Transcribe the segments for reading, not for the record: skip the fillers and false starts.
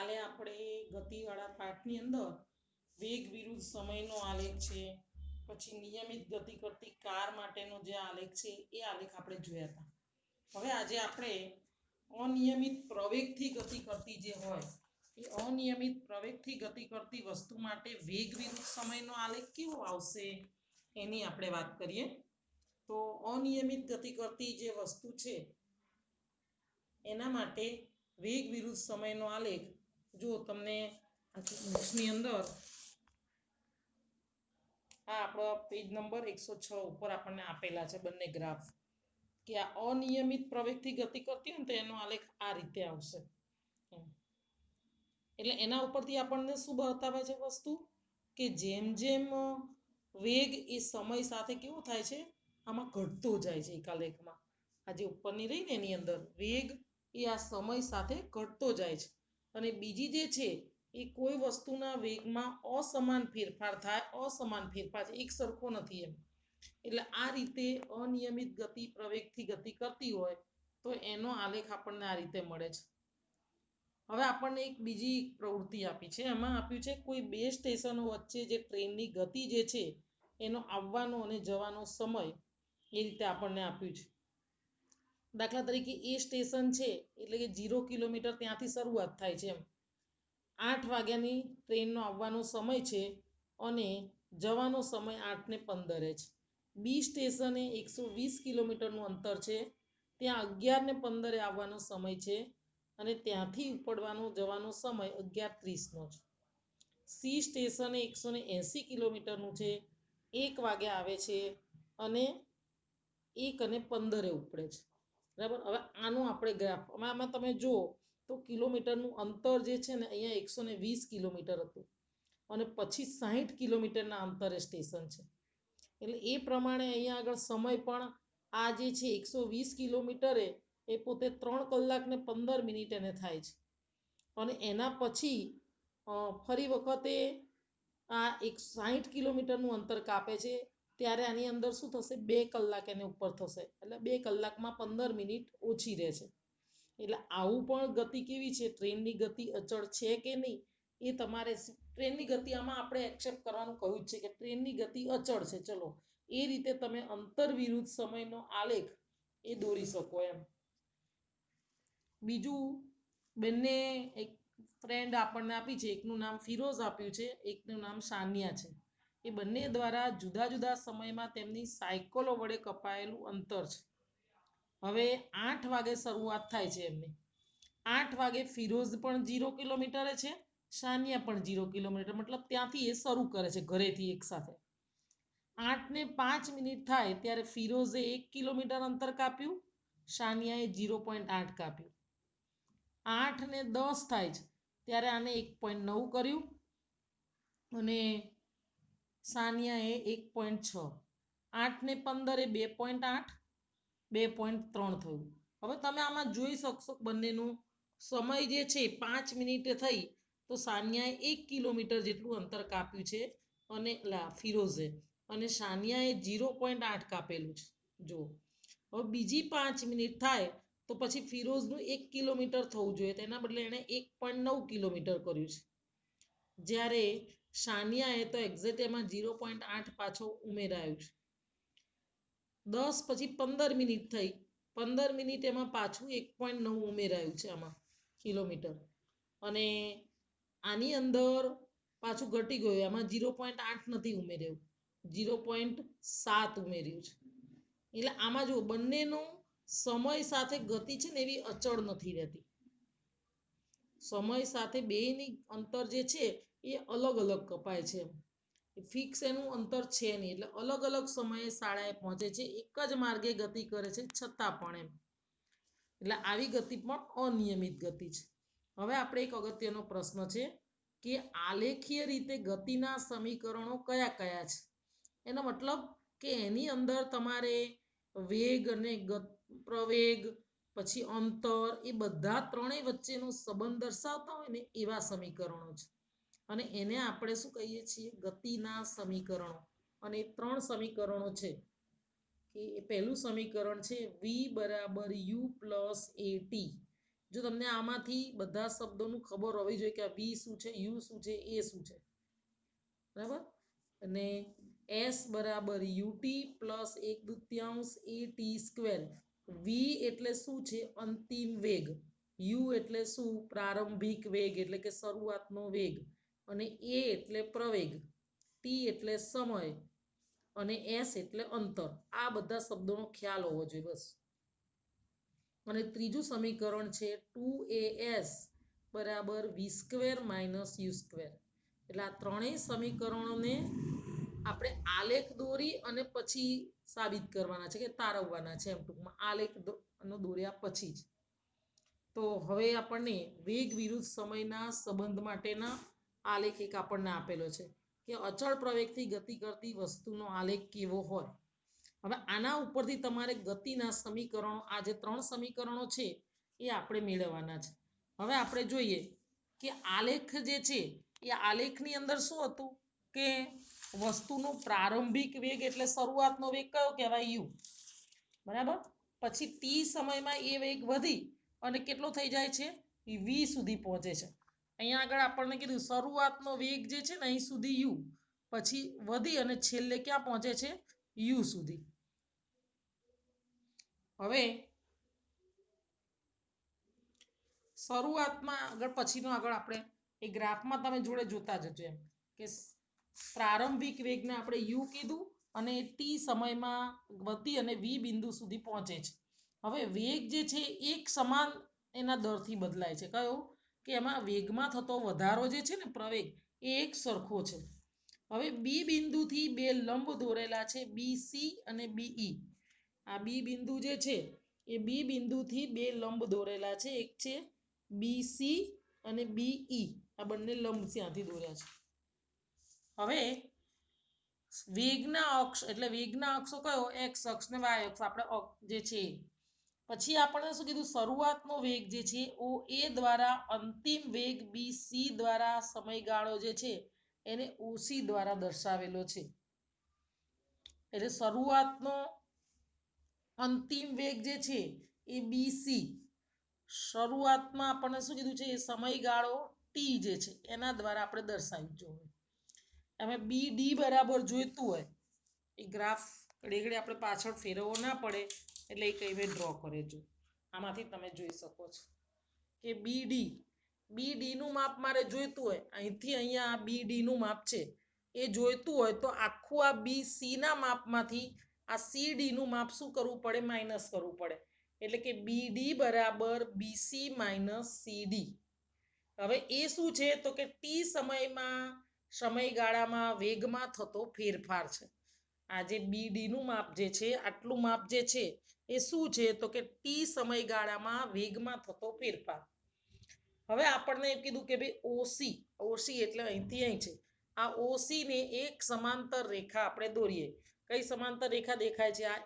કાલે આપણે ગતિવાળા પાઠની અંદર વેગ વિરુદ્ધ સમયનો આલેખ છે, પછી નિયમિત ગતિ કરતી કાર માટેનો જે આલેખ છે એ આલેખ આપણે જોયા હતા. હવે આજે આપણે અનિયમિત પ્રવેગથી ગતિ કરતી જે હોય એ અનિયમિત પ્રવેગથી ગતિ કરતી વસ્તુ માટે વેગ વિરુદ્ધ સમયનો આલેખ કેવો આવશે એની આપણે વાત કરીએ. તો અનિયમિત ગતિ કરતી જે વસ્તુ છે એના માટે વેગ વિરુદ્ધ સમયનો આલેખ જો તમને બુક્સની અંદર આ આપણો પેજ નંબર 106 ઉપર આપણને આપેલા છે બંને ગ્રાફ કે આ અનિયમિત પ્રવેગથી ગતિ કરતી હોય ને તો એનો આલેખ આ રીતે આવશે. એટલે એના ઉપરથી આપણને શું બતાવે છે વસ્તુ કે જેમ જેમ વેગ એ સમય સાથે કેવો થાય છે આમાં ઘટતો જાય છે. એકાલેખમાં આ જે ઉપરની રહી ને એની અંદર વેગ એ આ સમય સાથે ઘટતો જાય છે અને બીજી જે છે એ કોઈ વસ્તુના વેગમાં અસમાન ફેરફાર થાય, અસમાન ફેરફાર છે, એક સરખો નથી એમ. એટલે આ રીતે અનિયમિત ગતિ પ્રવેગથી ગતિ કરતી હોય તો એનો આલેખ આપણને આ રીતે મળે છે. હવે આપણને એક બીજી પ્રવૃત્તિ આપી છે, એમાં આપ્યું છે કોઈ બે સ્ટેશનો વચ્ચે જે ટ્રેનની ગતિ જે છે એનો આવવાનો અને જવાનો સમય એ રીતે આપણને આપ્યું છે. દાખલા તરીકે એ સ્ટેશન છે એટલે કે 0 કિલોમીટર ત્યાંથી શરૂઆત થાય છે એમ. 8 વાગ્યાની ટ્રેનનો આવવાનો સમય છે અને જવાનો સમય 8:15 છે. બી સ્ટેશને 120 કિલોમીટરનું અંતર છે, ત્યાં 11:15 આવવાનો સમય છે અને ત્યાંથી ઉપડવાનો જવાનો સમય 11:30નો છે. સી સ્ટેશને 180 કિલોમીટરનું છે, 1 વાગે આવે છે અને 1:15 ઉપડે છે. બરાબર. હવે આનું આપણે ગ્રાફ આમાં તમે જુઓ તો કિલોમીટરનું અંતર જે છે ને અહીંયા 120 કિલોમીટર હતું અને પછી 60 કિલોમીટરના અંતરે સ્ટેશન છે. એટલે એ પ્રમાણે અહીંયા આગળ સમય પણ આ જે છે 120 કિલોમીટરે એ પોતે 3 કલાક ને 15 મિનિટ એને થાય છે અને એના પછી ફરી વખતે આ 60 કિલોમીટરનું અંતર કાપે છે ત્યારે આની અંદર શું થશે 2 કલાક એને ઉપર થશે. એટલે 2 કલાકમાં 15 મિનિટ ઓછી રહે છે. એટલે આવું પણ ગતિ કેવી છે, ટ્રેનની ગતિ અચળ છે કે નહીં એ તમારે ટ્રેનની ગતિ આમાં આપણે એક્સેપ્ટ કરવાનું કહ્યું જ છે કે ટ્રેનની ગતિ અચળ છે. ચલો એ રીતે તમે અંતર વિરુદ્ધ સમયનો આલેખ એ દોરી શકો એમ. બીજું બંને એક ફ્રેન્ડ આપણને આપી છે, એકનું નામ ફિરોઝ આપ્યું છે, એકનું નામ સાનિયા છે. એ બંને દ્વારા જુદા જુદા સમયમાં તેમની સાયકલો વડે કપાયેલું અંતર છે. હવે 8 વાગે શરૂઆત થાય છે એમની. 8 વાગે ફિરોઝ પણ 0 કિલોમીટરે છે, સાનિયા પણ 0 કિલોમીટર, મતલબ ત્યાંથી એ શરૂ કરે છે ઘરેથી એક સાથે. 8:05 થાય ત્યારે ફિરોઝે 1 કિલોમીટર અંતર કાપ્યું, સાનિયાએ 0.8 કાપ્યું. 8:10 થાય છે ત્યારે આને 1.9 કર્યું અને સાનિયાએ 1.6. 8:15 2.8, 2.3 થયું. હવે તમે આમાં જોઈ શકશો બંનેનું સમય જે છે 5 મિનિટે થઈ તો સાનિયાએ 1 કિલોમીટર જેટલું અંતર કાપ્યું છે અને ફિરોઝે, અને સાનિયાએ 0.8 કાપેલું છે. જો હવે બીજી 5 મિનિટ થાય તો પછી ફિરોઝનું 1 કિલોમીટર થવું જોઈએ, તેના બદલે એણે 1.9 કિલોમીટર કર્યું છે. જ્યારે સાનિયાએ તો એક્ઝેક્ટ એમાં 0.8 પાછો ઉમેરાયું છે. 10 પછી 15 મિનિટ થઈ, 15 મિનિટ એમાં પાછું 1.9 ઉમેરાયું છે આમાં કિલોમીટર, અને આની અંદર પાછું ઘટી ગયું, એમાં 0.8 નથી ઉમેર્યું, 0.7 ઉમેર્યું છે. એટલે આમાં જો બંનેનો સમય સાથે ગતિ છે ને એવી અચળ નથી રહેતી. સમય સાથે બેયની અંતર જે છે એ અલગ અલગ કપાય છે. ફિક્સ એનું અંતર છે નહીં, એટલે અલગ અલગ સમયે શાળાએ પહોંચે છે, એક જ માર્ગે ગતિ કરે છે છતાં પણ એમ. એટલે આવી ગતિ પણ અનિયમિત ગતિ છે. હવે આપણે એક અગત્યનો પ્રશ્ન છે કે આલેખીય રીતે ગતિના સમીકરણો કયા કયા છે. એનો મતલબ કે એની અંદર તમારે વેગ અને પ્રવેગ પછી અંતર એ બધા ત્રણેય વચ્ચેનો સંબંધ દર્શાવતા હોય ને એવા સમીકરણો છે અને એને આપણે શું કહીએ છીએ, ગતિના સમીકરણો. અને 3 સમીકરણો છે કે પહેલું સમીકરણ છે v = u + at, જો તમને આમાંથી બધા શબ્દોનું ખબર હોવી જોઈએ કે v શું છે, u શું છે, a શું છે, બરાબર. અને s બરાબર ut plus 1/2 at square. v એટલે શું છે? અંતિમ વેગ. u એટલે શું? પ્રારંભિક વેગ એટલે કે શરૂઆતનો વેગ. અને a એટલે પ્રવેગ, t એટલે સમય અને s એટલે અંતર. આ બધા શબ્દોનો ખ્યાલ હોવો જોઈએ બસ. અને ત્રીજું સમીકરણ છે 2as બરાબર v square minus u square. એટલે આ ત્રણેય સમીકરણોને આપણે આલેખ દોરી અને પછી સાબિત કરવાના છે કે તારવવાના છે. એમ ટૂંકમાં આલેખ દોર્યા પછી જ. તો હવે આપણને વેગ વિરુદ્ધ સમયના સંબંધ માટેના આલેખ એક આપણને આપેલો છે કે અચળ પ્રવેગથી ગતિ કરતી વસ્તુનો આલેખ કેવો હોય. હવે આના ઉપરથી તમારે ગતિના સમીકરણો, આ જે 3 સમીકરણો છે એ આપણે મેળવવાના છે. હવે આપણે જોઈએ કે આલેખ જે છે એ આલેખની અંદર શું હતું કે વસ્તુનો પ્રારંભિક વેગ એટલે શરૂઆતનો વેગ કયો કહેવાય? u, બરાબર. પછી t સમયમાં એ વેગ વધી અને કેટલો થઈ જાય છે? v સુધી પહોંચે છે. અહીંયા આગળ આપણને કીધું શરૂઆતનો વેગ જે છે ને અહીં સુધી u, પછી વધી અને છેલ્લે ક્યાં પહોંચે છે? u સુધી. હવે શરૂઆતમાં આગળ પછીનો આગળ આપણે એ ગ્રાફમાં તમે જોડે જોતા જજો એમ કે પ્રારંભિક વેગને આપણે u કીધું અને t સમયમાં વધી અને v બિંદુ સુધી પહોંચે છે. હવે વેગ જે છે એક સમાન એના દરથી બદલાય છે. કયો? કે એમાં વેગમાં થતો વધારો જે છે ને પ્રવેગ એ એક સરખો છે. હવે બી બિંદુથી બે લંબ દોરેલા છે BC અને BE. આ બી બિંદુ જે છે એ બી બિંદુથી બે લંબ દોરેલા છે. એક છે BC અને BE. આ બંને લંબ ત્યાંથી દોર્યા છે. હવે વેગના અક્ષ એટલે વેગના અક્ષો કયો? x અક્ષ ને y અક્ષ આપણે જે છે. પછી આપણે શું કીધું? શરૂઆતનો વેગ જે છે ઓ a દ્વારા અંતિમ વેગ BC દ્વારા સમયગાળો જે છે એને OC દ્વારા દર્શાવેલો છે. એટલે શરૂઆતનો અંતિમ વેગ જે છે એ BC, શરૂઆતમાં આપણને શું કીધું છે? એ સમયગાળો t જે છે એના દ્વારા આપણે દર્શાવી જોઈએ. હવે BD બરાબર જોઈતું હોય એ ગ્રાફ ઘડી આપણે પાછળ ફેરવવો ના પડે એટલે એ કઈ મેં ડ્રો કરેજો. આમાંથી તમે જોઈ શકો છો કે BD નું માપ મારે જોઈતું હોય, અહીંથી અહીંયા BD નું માપ છે એ જોઈતું હોય તો આખું આ BC ના માપમાંથી આ CD નું માપ શું કરવું પડે? માઇનસ કરવું પડે. એટલે કે BD બરાબર BC માઇનસ CD. હવે એ શું છે? તો કે t સમયગાળામાં વેગમાં થતો ફેરફાર છે. આ જે BD નું માપ જે છે, આટલું માપ જે છે એ શું છે? તો કે t સમયગાળામાં વેગમાં થતો ફેરફાર. હવે આપણને એમ કીધું કે ભાઈ OC એટલે અહીંથી અહીં છે. આ OC ને એક સમાંતર રેખા આપણે દોરીએ. કઈ સમાંતર રેખા દેખાય છે? આ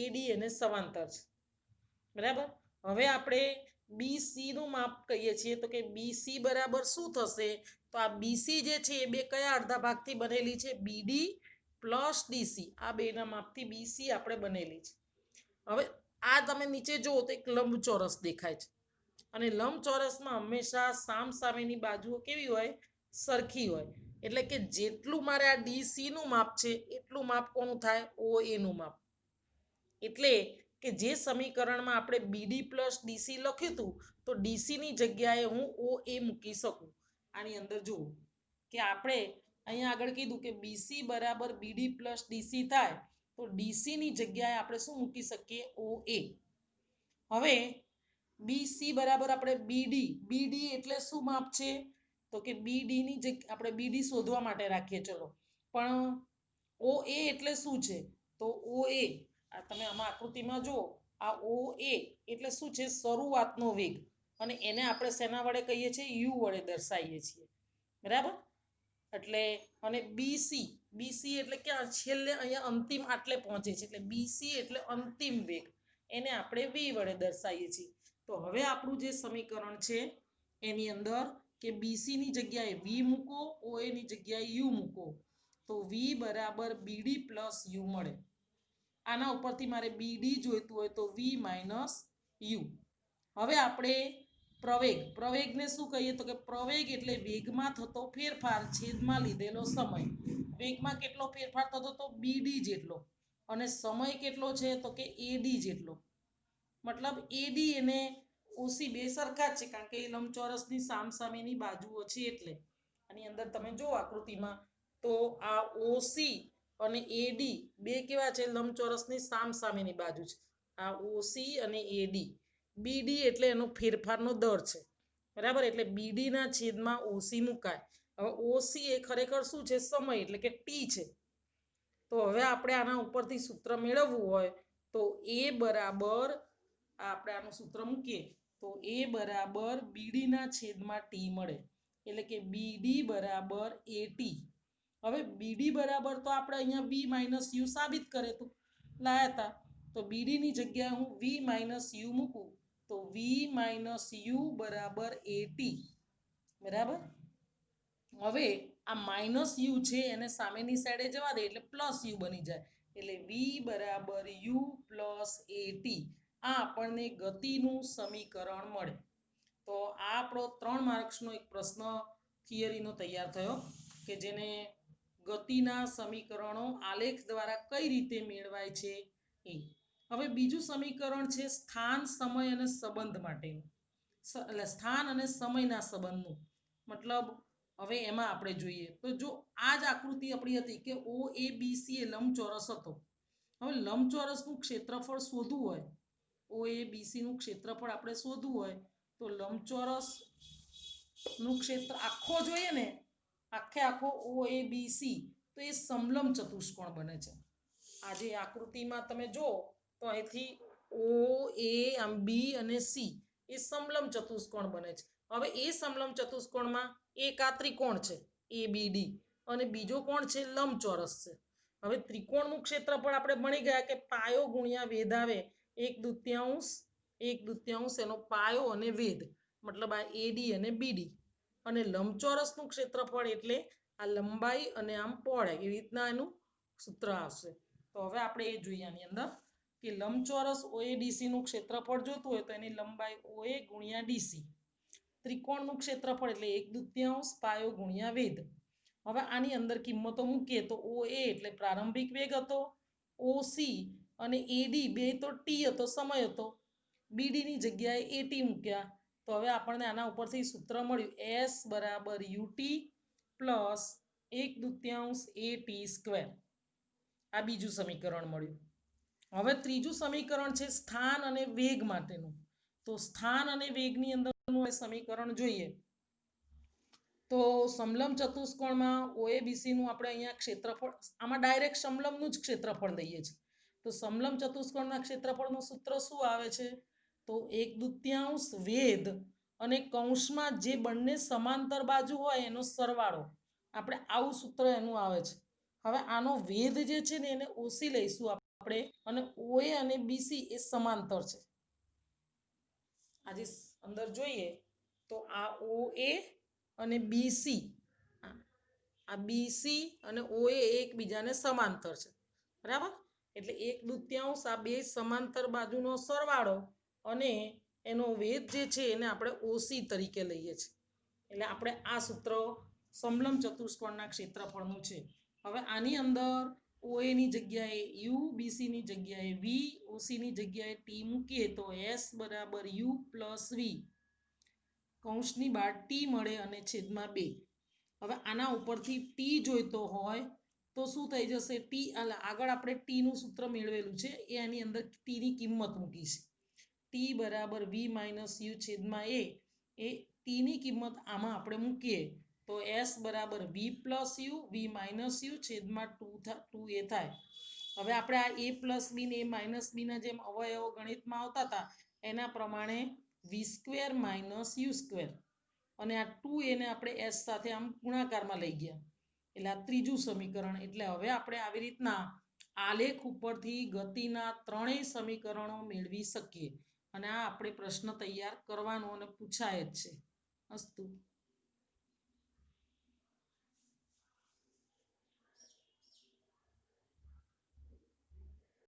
AD એને સમાંતર છે, બરાબર. હવે આપણે BC નું માપ કહીએ છીએ તો કે BC બરાબર શું થશે? તો આ BC જે છે એ બે કયા અડધા ભાગથી બનેલી છે? BD plus DC. આ બેના માપથી BC આપણે બનેલી છે. હવે આ તમે નીચે જુઓ તો એક લંબચોરસ દેખાય છે અને લંબચોરસમાં હંમેશા સામસામેની બાજુઓ કેવી હોય? સરખી હોય. એટલે કે જેટલું મારે આ DC નું માપ છે એટલું માપ કોનું થાય? OA નું માપ. એટલે કે જે સમીકરણમાં આપણે BD પ્લસ DC લખ્યું હતું તો DC ની જગ્યાએ હું OA મૂકી શકું. આની અંદર જુઓ કે આપણે અહીંયા આગળ કીધું કે BC બરાબર BD પ્લસ DC થાય તો DC ની જગ્યાએ આપણે શું મૂકી શકીએ? OA. હવે BC બરાબર આપણે BD એટલે શું માપ છે? તો કે BD ની જગ્યાએ આપણે BD શોધવા માટે રાખીએ. ચલો, પણ OA એટલે શું છે? તો OA આ તમે આમાં આકૃતિમાં જુઓ, આ OA એટલે શું છે? શરૂઆતનો વેગ. અને એને આપણે શેના વડે કહીએ છીએ? u વડે દર્શાવીએ છીએ, બરાબર. એટલે અને BC એટલે ક્યાં? છેલ્લે અહીંયા અંતિમ આટલે પહોંચે છે એટલે BC એટલે અંતિમ વેગ. એને આપણે v વડે દર્શાવીએ છીએ. તો હવે આપણું જે સમીકરણ છે એની અંદર કે BC ની જગ્યાએ v મૂકો, OA ની જગ્યાએ u મૂકો તો v બરાબર BD પ્લસ u મળે. આના ઉપરથી મારે BD જોઈતું હોય તો v માઇનસ u. હવે આપણે પ્રવેગને શું કહીએ તો કે પ્રવેગ એટલે વેગમાં થતો ફેરફાર છેદમાં લીધેલો સમય. વેગમાં કેટલો ફેરફાર થતો તો બીડી જેટલો, અને સમય કેટલો છે તો કે એડી જેટલો. મતલબ એડી અને ઓસી બે સરખા જ છે, કારણ કે એ લંબચોરસની સામસામેની બાજુઓ છે એટલે. આની અંદર તમે જો આકૃતિમાં તો આ ઓસી અને એડી બે કેવા છે? લંબચોરસની સામસામેની બાજુ છે. આ ઓસી અને એડી. બીડી એટલે એનો ફેરફારનો દર છે, બરાબર. એટલે બીડી ના છેદમાં ઓસી મુકાય. હવે ઓસી એ ખરેખર શું છે? સમય એટલે કે ટી છે. તો હવે આપણે આના ઉપરથી સૂત્ર મેળવવું હોય તો એ બરાબર, આપણે આનું સૂત્ર મૂકીએ તો એ બરાબર બીડી ના છેદમાં ટી મળે, એટલે કે બીડી બરાબર એટી. હવે બીડી બરાબર તો આપણે અહીંયા વી માઇનસ યુ સાબિત કરે તો લાયા હતા, તો બીડી ની જગ્યાએ હું વી માઇનસ યુ મૂકું તો વી માઇનસ યુ બરાબર એટી, બરાબર. હવે આ માઇનસ યુ છે એને સામેની સાઈડે જવા દે એટલે પ્લસ યુ બની જાય, એટલે વી બરાબર યુ પ્લસ એટી. આ આપણને ગતિનું સમીકરણ મળે. તો આ આપણો 3 માર્ક્સનો એક પ્રશ્ન થિયરીનો તૈયાર થયો, કે જેને ગતિના સમીકરણો આલેખ દ્વારા કઈ રીતે મેળવાય છે એ. હવે બીજું સમીકરણ છે સ્થાન, સમય અને સંબંધ માટેનું. એટલે સ્થાન અને સમયના સંબંધનું મતલબ હવે એમાં આપણે જોઈએ તો જો આ જ આકૃતિ આપણી હતી કે ઓ એ બી સી એ લંબચોરસ હતો. હવે લંબચોરસનું ક્ષેત્રફળ શોધવું હોય, ઓ એ બી સી નું ક્ષેત્રફળ આપણે શોધવું હોય તો લંબચોરસ નું ક્ષેત્ર આખો જોઈએ ને, આખો ઓ એ બી સી, તો એ સમલંબ ચતુષ્કોણ બને છે. આજે આકૃતિમાં તમે જો તો અહીંથી ઓ એ બી અને સી એ સમલંબ ચતુષ્કોણ બને છે. હવે એ સમલંબ ચતુષ્કોણમાં એક આ ત્રિકોણ છે એ બી ડી, અને બીજો કોણ છે? લંબચોરસ છે. હવે ત્રિકોણનું ક્ષેત્રફળ આપણે ભણી ગયા કે પાયો ગુણ્યા વેધ આવે, 1/2 એનો પાયો અને વેધ, મતલબ આ એડી અને બીડી. અને લંબચોરસનું ક્ષેત્રફળ એટલે આ લંબાઈ અને આમ પહોળાઈ, એવી રીતના એનું સૂત્ર આવશે. તો હવે આપણે એ જોઈએ આની અંદર કે લંબચોરસ ઓએડીસી નું ક્ષેત્રફળ જોતું હોય તો એની લંબાઈ ઓએ ગુણ્યા ડીસી. ત્રિકોણનું ક્ષેત્રફળ એટલે 1/2 પાયો ગુણ્યા વેધ. હવે આની અંદર કિંમતો મૂકીએ તો OA એટલે પ્રારંભિક વેગ હતો, OC અને AD બે તો ટી હતો, સમય હતો. BD ની જગ્યાએ AT મૂક્યા તો હવે આપણને આના ઉપરથી સૂત્ર મળ્યું S બરાબર UT પ્લસ 1/2 AT સ્ક્વેર. આ બીજું સમીકરણ મળ્યું. હવે ત્રીજું સમીકરણ છે સ્થાન અને વેગ માટેનું. તો સ્થાન અને વેગની અંદરનું સમીકરણ જોઈએ તો સમલંબ ચતુષ્કોણમાં ઓએબીસી નું આપણે અહીંયા ક્ષેત્રફળ, આમાં ડાયરેક્ટ સમલંબનું જ ક્ષેત્રફળ લઈએ છીએ. તો સમલંબ ચતુષ્કોણના ક્ષેત્રફળનું સૂત્ર શું આવે છે? તો 1/2 વેધ અને કૌંસમાં જે બંને સમાંતર બાજુ હોય એનો સરવાળો, આપણે આવું સૂત્ર એનું આવે છે. હવે આનો વેધ જે છે ને એને ઓસી લઈશું આપણે, અને ઓએ અને બીસી એ સમાંતર છે. આજે અંદર જોઈએ તો આ ઓએ અને બીસી, આ બીસી અને ઓએ એકબીજાને સમાંતર છે, બરાબર. એટલે 1/2 આ બે સમાંતર બાજુનો સરવાળો અને એનો વેધ જે છે એને આપણે ઓસી તરીકે લઈએ છીએ. એટલે આપણે આ સૂત્ર સમલંબ ચતુષ્કોણના ક્ષેત્રફળનું છે. હવે આની અંદર ઓએ ની જગ્યાએ યુ, બીસી ની જગ્યાએ વી, ઓસી ની જગ્યાએ ટી મૂકીએ તો એસ બરાબર યુ પ્લસ વી, કૌંસની બહાર ટી મળે અને છેદમાં 2. હવે આના ઉપરથી ટી જોઈતો હોય તો શું થઈ જશે? ટી આગળ આપણે ટી નું સૂત્ર મેળવેલું છે એ આની અંદર ટી ની કિંમત મૂકી છે. ટી બરાબર વી માઇનસ યુ છેદમાં એ ટી ની કિંમત આમાં આપણે મૂકીએ તો એસ બરાબર V plus U, V minus U છેદમાં 2 એ થાય. હવે આપણે આ એ પ્લસ બી ને એ માઇનસ બી ના જેમ અવયવો ગણિતમાં આવતા હતા એના પ્રમાણે વી સ્ક્વેર માઇનસ યુ સ્ક્વેર, અને આ 2 એને આપણે એસ સાથે આમ ગુણાકારમાં લઈ ગયા, એટલે આ ત્રીજું સમીકરણ. એટલે હવે આપણે આવી રીતના આલેખ ઉપરથી ગતિના ત્રણેય સમીકરણો મેળવી શકીએ, અને આ આપણે પ્રશ્ન તૈયાર કરવાનો અને પૂછાય જ છે. અસ્તુ.